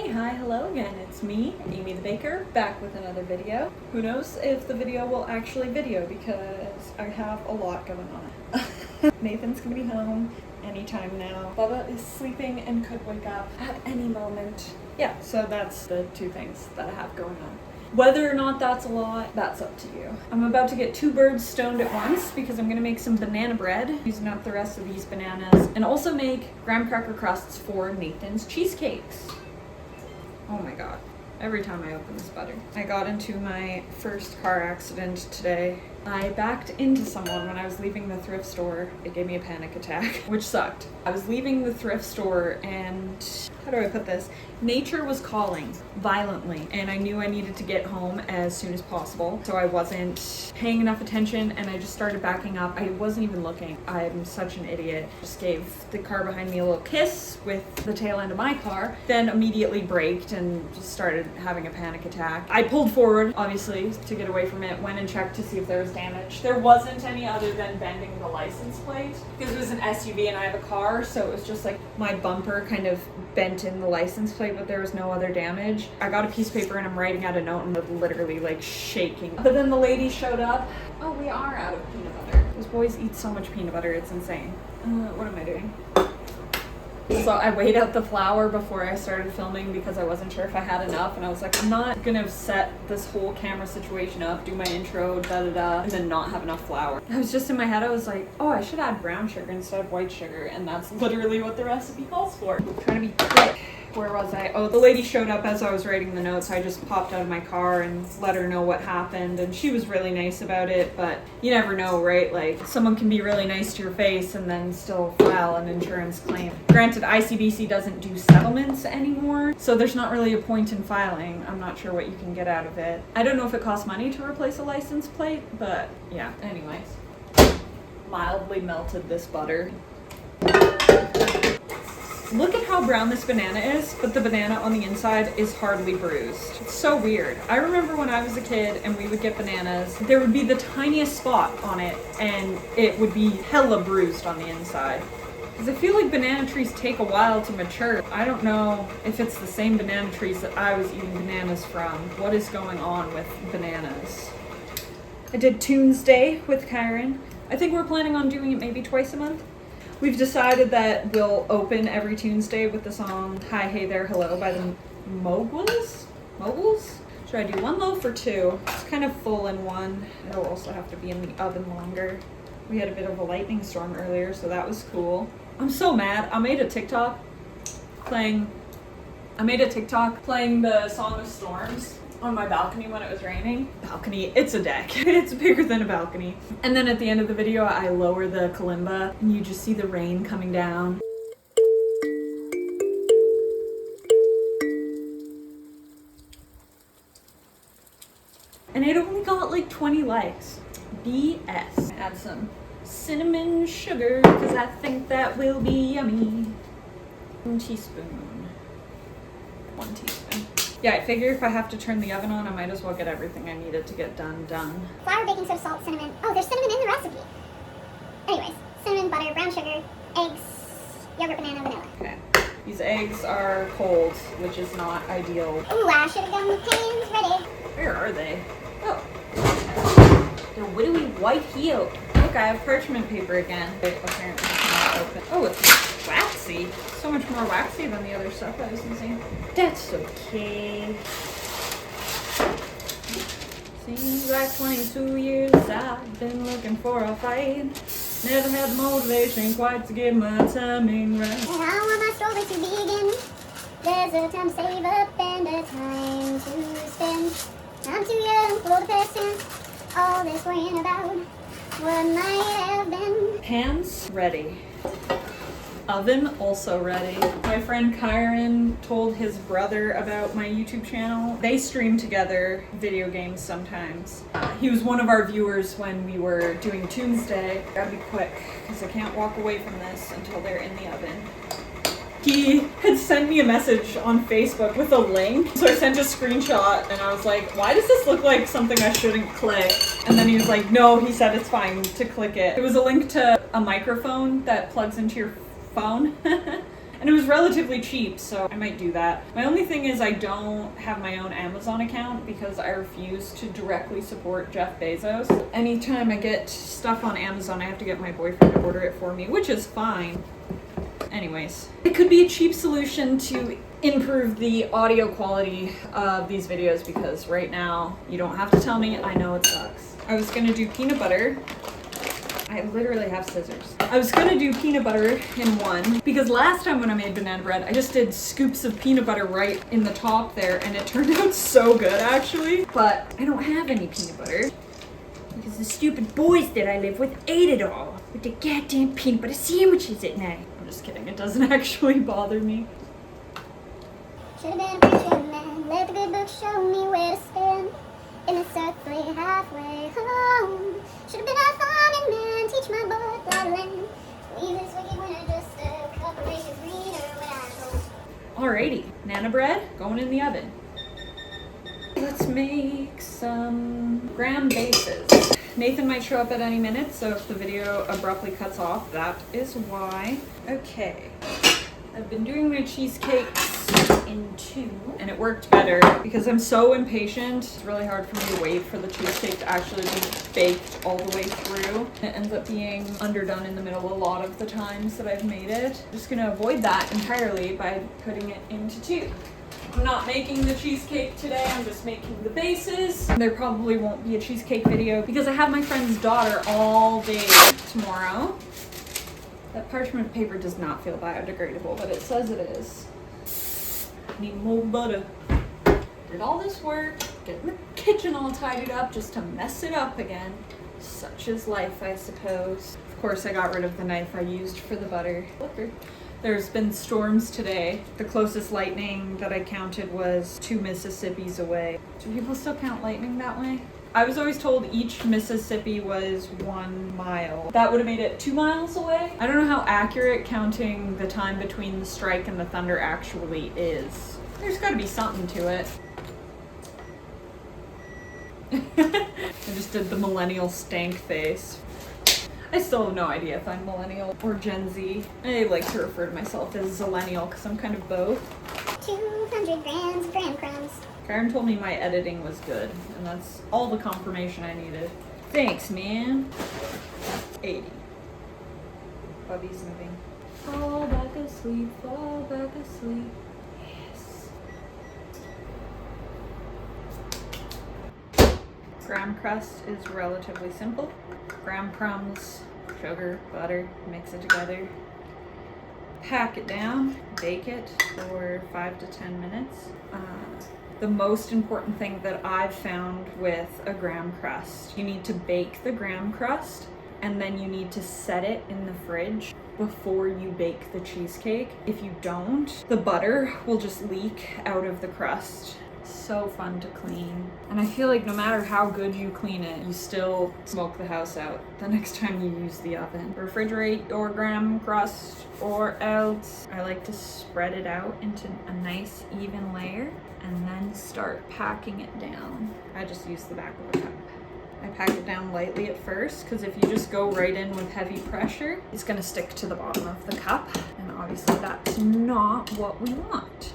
Hey, hi, hello again. It's me, Amy the Baker, back with another video. Who knows if the video will actually video because I have a lot going on. Nathan's gonna be home anytime now. Bubba is sleeping and could wake up at any moment. Yeah, so that's the two things that I have going on. Whether or not that's a lot, that's up to you. I'm about to get two birds stoned at once because I'm gonna make some banana bread using up the rest of these bananas and also make graham cracker crusts for Nathan's cheesecakes. Oh my god. Every time I open this butter. I got into my first car accident today. I backed into someone when I was leaving the thrift store. It gave me a panic attack, which sucked. I was leaving the thrift store and, how do I put this? Nature was calling violently and I knew I needed to get home as soon as possible. So I wasn't paying enough attention and I just started backing up. I wasn't even looking. I'm such an idiot. Just gave the car behind me a little kiss with the tail end of my car, then immediately braked and just started having a panic attack. I pulled forward, obviously, to get away from it, went and checked to see if there was damage. There wasn't any other than bending the license plate because it was an SUV and I have a car, so it was just like my bumper kind of bent in the license plate, but there was no other damage. I got a piece of paper and I'm writing out a note and I'm literally like shaking. But then the lady showed up. Oh, we are out of peanut butter. Those boys eat so much peanut butter, it's insane. What am I doing? So I weighed out the flour before I started filming because I wasn't sure if I had enough, and I was like, I'm not gonna set this whole camera situation up, do my intro, and then not have enough flour. I was just in my head, I was like, oh, I should add brown sugar instead of white sugar, and that's literally what the recipe calls for. I'm trying to be quick. Where was I? Oh, the lady showed up as I was writing the notes. I just popped out of my car and let her know what happened, and she was really nice about it, but you never know, right? Like, someone can be really nice to your face and then still file an insurance claim. Granted, ICBC doesn't do settlements anymore, so there's not really a point in filing. I'm not sure what you can get out of it. I don't know if it costs money to replace a license plate, but yeah. Anyways, mildly melted this butter. Look at how brown this banana is, but the banana on the inside is hardly bruised. It's so weird. I remember when I was a kid and we would get bananas, there would be the tiniest spot on it and it would be hella bruised on the inside. Because I feel like banana trees take a while to mature. I don't know if it's the same banana trees that I was eating bananas from. What is going on with bananas? I did Tunes Day with Kyron. I think we're planning on doing it maybe twice a month. We've decided that we'll open every Tuesday with the song Hi, Hey There, Hello by the Moguls? Should I do one loaf or two? It's kind of full in one. It'll also have to be in the oven longer. We had a bit of a lightning storm earlier, so that was cool. I'm so mad. I made a TikTok playing the Song of Storms on my balcony when it was raining. Balcony, it's a deck. It's bigger than a balcony. And then at the end of the video, I lower the kalimba and you just see the rain coming down. And it only got like 20 likes. BS. Add some cinnamon sugar because I think that will be yummy. 1 teaspoon. 1 teaspoon. Yeah, I figure if I have to turn the oven on, I might as well get everything I needed to get done. Flour, baking soda, salt, cinnamon. Oh, there's cinnamon in the recipe. Anyways, cinnamon, butter, brown sugar, eggs, yogurt, banana, vanilla. Okay. These eggs are cold, which is not ideal. Ooh, I should have done the pans ready. Where are they? Oh. They're widowy white heel. Look, I have parchment paper again. It apparently cannot open. Oh, it's waxy. So much more waxy than the other stuff I was using. That's okay. Seems like 22 years I've been looking for a fight. Never had the motivation quite to get my timing right. And I want my story to begin. There's a time to save up and a time to spend. I'm too young for the present. All this worrying about what might have been. Pans ready. Oven also ready. My friend Kyron told his brother about my YouTube channel. They stream together video games sometimes. He was one of our viewers when we were doing Tuesday. Gotta be quick because I can't walk away from this until they're in the oven. He had sent me a message on Facebook with a link. So I sent a screenshot and I was like, why does this look like something I shouldn't click? And then he was like, no, he said it's fine to click it. It was a link to a microphone that plugs into your phone. And it was relatively cheap, so I might do that. My only thing is I don't have my own Amazon account because I refuse to directly support Jeff Bezos. Anytime I get stuff on Amazon, I have to get my boyfriend to order it for me, which is fine. Anyways, it could be a cheap solution to improve the audio quality of these videos because right now, you don't have to tell me, I know it sucks. I was gonna do peanut butter. I literally have scissors. I was gonna do peanut butter in one because last time when I made banana bread, I just did scoops of peanut butter right in the top there and it turned out so good actually. But I don't have any peanut butter because the stupid boys that I live with ate it all with the goddamn peanut butter sandwiches at night. I'm just kidding, it doesn't actually bother me. Should've been a preacher man, let the good book show me where to stand in this earthly halfway home. Should've been a farming man, teach my boy how to land. Leave this wicked winter just a couple acres greener when I'm home. Alrighty, banana bread going in the oven. Let's make some graham bases. Nathan might show up at any minute, so if the video abruptly cuts off, that is why. Okay, I've been doing my cheesecakes in two, and it worked better because I'm so impatient. It's really hard for me to wait for the cheesecake to actually be baked all the way through. It ends up being underdone in the middle a lot of the times that I've made it. I'm just gonna avoid that entirely by putting it into two. I'm not making the cheesecake today, I'm just making the bases. There probably won't be a cheesecake video because I have my friend's daughter all day tomorrow. That parchment paper does not feel biodegradable, but it says it is. Need more butter. Did all this work, getting the kitchen all tidied up just to mess it up again. Such is life, I suppose. Of course, I got rid of the knife I used for the butter. There's been storms today. The closest lightning that I counted was 2 Mississippis away. Do people still count lightning that way? I was always told each Mississippi was 1 mile. That would have made it 2 miles away. I don't know how accurate counting the time between the strike and the thunder actually is. There's gotta be something to it. I just did the millennial stank face. I still have no idea if I'm millennial or Gen Z. I like to refer to myself as zillennial because I'm kind of both. 200 grams of graham crumbs. Karen told me my editing was good, and that's all the confirmation I needed. Thanks, man. 80. Bubby's moving. Fall back asleep, fall back asleep. Yes. Graham crust is relatively simple. Graham crumbs, sugar, butter, mix it together. Pack it down, bake it for 5 to 10 minutes. The most important thing that I've found with a graham crust, you need to bake the graham crust and then you need to set it in the fridge before you bake the cheesecake. If you don't, the butter will just leak out of the crust. So fun to clean. And I feel like no matter how good you clean it, you still smoke the house out the next time you use the oven. Refrigerate your graham crust or else. I like to spread it out into a nice even layer and then start packing it down. I just use the back of a cup. I pack it down lightly at first because if you just go right in with heavy pressure, it's gonna stick to the bottom of the cup. And obviously that's not what we want.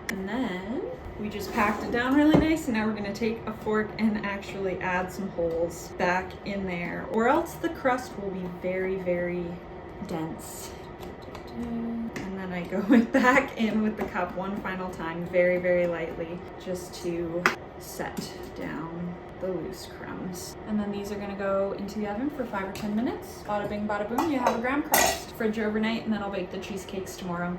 And then we just packed it down really nice, and now we're gonna take a fork and actually add some holes back in there, or else the crust will be very, very dense. And then I go back in with the cup one final time, very, very lightly, just to set down the loose crumbs. And then these are gonna go into the oven for 5 or 10 minutes. Bada bing, bada boom, you have a graham crust. Fridge overnight, and then I'll bake the cheesecakes tomorrow.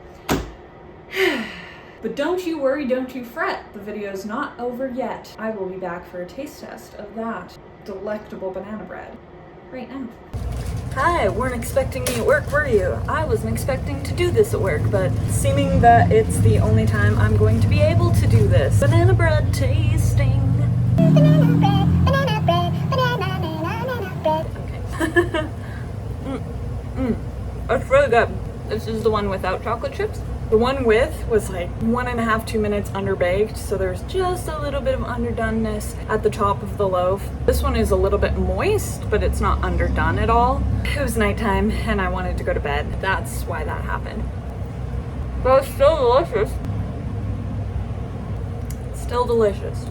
But don't you worry, don't you fret. The video's not over yet. I will be back for a taste test of that delectable banana bread right now. Hi, weren't expecting me at work, were you? I wasn't expecting to do this at work, but seeming that it's the only time I'm going to be able to do this. Banana bread tasting. Banana bread, banana bread, banana bread. Okay. That's really good. This is the one without chocolate chips. The one with was like 1.5 to 2 minutes underbaked, so there's just a little bit of underdoneness at the top of the loaf. This one is a little bit moist, but it's not underdone at all. It was nighttime and I wanted to go to bed. That's why that happened. But it's still delicious. Still delicious.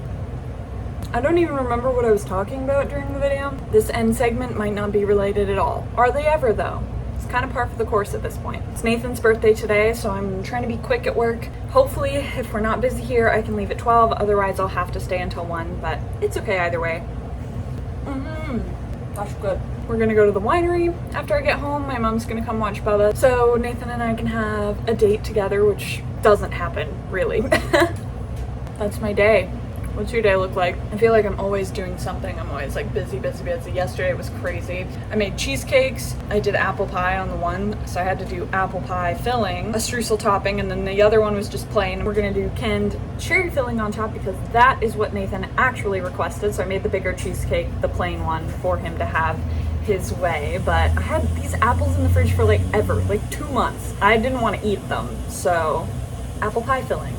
I don't even remember what I was talking about during the video. This end segment might not be related at all. Are they ever though? It's kind of par for the course at this point. It's Nathan's birthday today, so I'm trying to be quick at work. Hopefully, if we're not busy here, I can leave at 12. Otherwise, I'll have to stay until 1, but it's okay either way. That's good. We're gonna go to the winery after I get home. My mom's gonna come watch Bubba. So Nathan and I can have a date together, which doesn't happen, really. That's my day. What's your day look like? I feel like I'm always doing something. I'm always like busy. Yesterday was crazy. I made cheesecakes. I did apple pie on the one, so I had to do apple pie filling, a streusel topping, and then the other one was just plain. We're gonna do canned cherry filling on top because that is what Nathan actually requested. So I made the bigger cheesecake, the plain one, for him to have his way. But I had these apples in the fridge for like ever, like 2 months. I didn't want to eat them, so apple pie filling.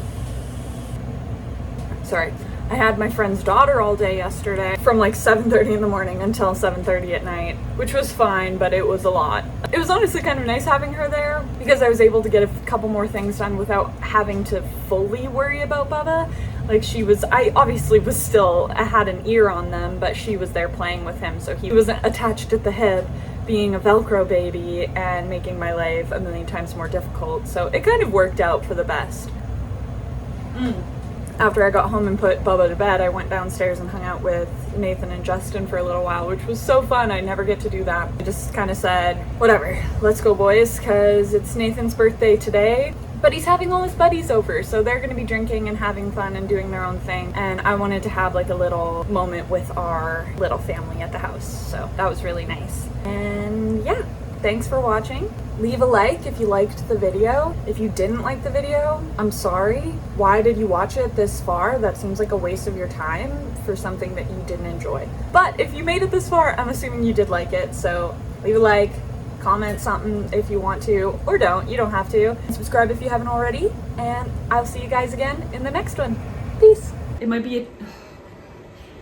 Sorry. I had my friend's daughter all day yesterday from like 7:30 in the morning until 7:30 at night, which was fine, but it was a lot. It was honestly kind of nice having her there because I was able to get a couple more things done without having to fully worry about Bubba. Like I obviously was still, I had an ear on them, but she was there playing with him, so he wasn't attached at the hip, being a Velcro baby and making my life a million times more difficult. So it kind of worked out for the best. After I got home and put Bubba to bed, I went downstairs and hung out with Nathan and Justin for a little while, which was so fun. I never get to do that. I just kind of said, whatever, let's go boys, because it's Nathan's birthday today, but he's having all his buddies over, so they're going to be drinking and having fun and doing their own thing, and I wanted to have like a little moment with our little family at the house, so that was really nice. And yeah, thanks for watching. Leave a like if you liked the video. If you didn't like the video, I'm sorry. Why did you watch it this far? That seems like a waste of your time for something that you didn't enjoy. But if you made it this far, I'm assuming you did like it. So leave a like, comment something if you want to, or don't. You don't have to. Subscribe if you haven't already. And I'll see you guys again in the next one. Peace. It might be